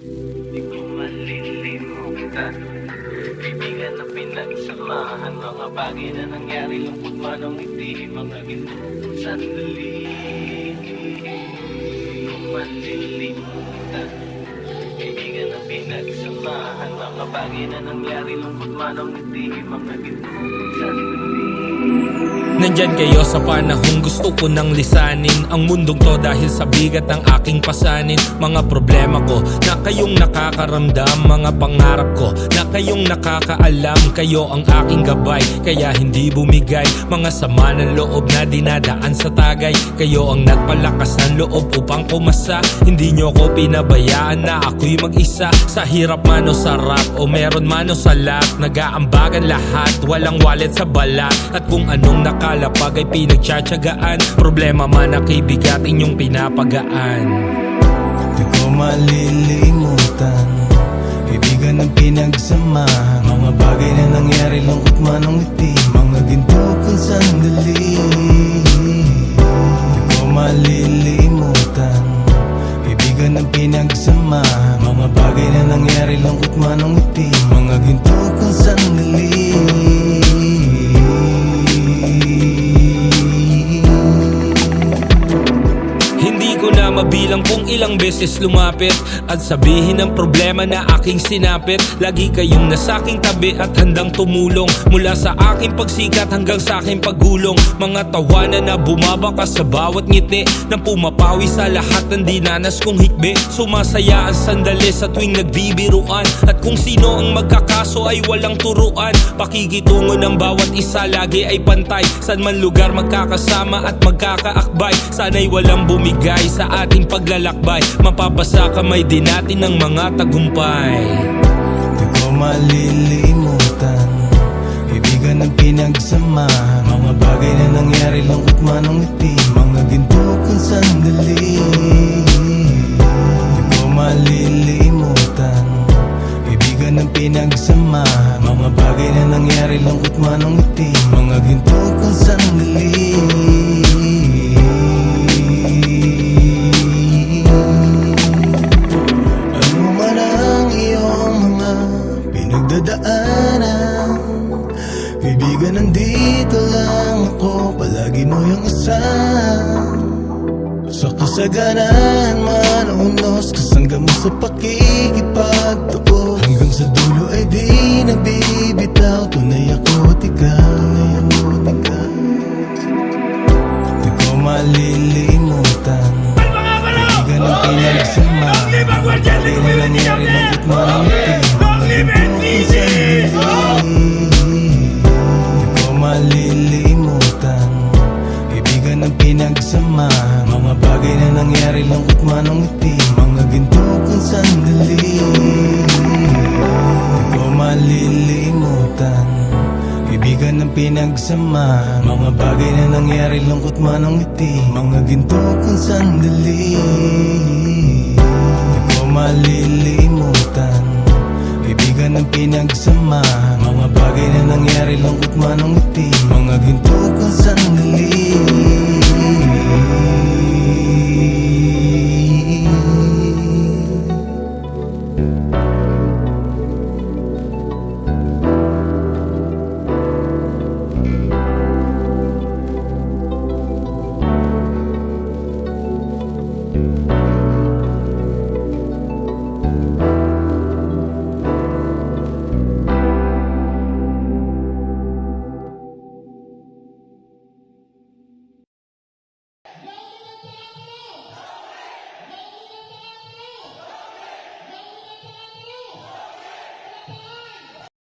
Di ko malilimutan kaibigan na pinagsamahan, mga bagay na nangyari, lungkot man ang ngiti, mga ginugong sandali. Di ko malilimutan kaibigan na pinagsamahan, mga bagay na nangyari, lungkot man ang ngiti, mga ginugong sandali. Nandyan kayo sa panahong gusto ko nang lisanin ang mundong to dahil sa bigat ng aking pasanin. Mga problema ko na kayong nakakaramdam, mga pangarap ko na kayong nakakaalam. Kayo ang aking gabay, kaya hindi bumigay. Mga sama ng loob na dinadaan sa tagay. Kayo ang nagpalakas ng loob upang kumasa. Hindi nyo ko pinabayaan na ako'y mag-isa. Sa hirap man o sarap o meron man o salat, nag-aambagan lahat, walang wallet sa balat. At kung anong nakalapag ay pinagtsatsagaan, problema man na kaibigat inyong pinapagaan. Di ko malilimutan kaibigan ng pinagsamahan, mga bagay na nangyari, lungkot man ang ngiti, mga ginto kong sandali. Di ko malilimutan kaibigan ng pinagsamahan, mga bagay na nangyari, lungkot man ang ngiti, mga ginto kong sandali. Mabilang kung ilang beses lumapit at sabihin ang problema na aking sinapit. Lagi kayong nasa aking tabi at handang tumulong, mula sa aking pagsikat hanggang sa aking paggulong. Mga tawanan na bumabakas sa bawat ngiti, nang pumapawi sa lahat ng dinanas kong hikbi. Sumasaya ang sandali sa tuwing nagbibiruan, at kung sino ang magkakaso ay walang turuan. Pakikitungo ng bawat isa lagi ay pantay, saan man lugar magkakasama at magkakaakbay. Sana'y walang bumigay sa ating paglalakbay, mapapasa kamay din natin ng mga tagumpay. Di ko malilimutan kaibigan ng pinagsamahan, mga bagay na nangyari, lungkot man ang ngiti, mga ginto kong sandali. Di ko malilimutan kaibigan ng pinagsamahan, mga bagay na nangyari, lungkot man ang ngiti, mga ginto kong sandali. Kaibigan, nandito lang ako, palagi mo yung asahan. Sa kasaganan man o unos, kasangga mo sa pakikipagtuo. Hanggang sa dulo ay di nagbibitaw, tunay ako at ikaw. Di ko malilimutan kaibigan ng pinagsamahan, mga bagay na nangyari, lungkot man ang ngiti, mga ginto kong sandali. Malilimutan kaibigan ng pinagsamahan, mga bagay na nangyari, lungkot man ang ngiti, mga ginto kong sandali. Di ko malilimutan kaibigan ng pinagsamahan, mga bagay na nangyari, lungkot man ang ngiti, mga ginto kong sandali. Di ko malilimutan kaibigan ng pinagsamahan, mga bagay na nangyari, lungkot man ang ngiti, mga ginto kong sandali.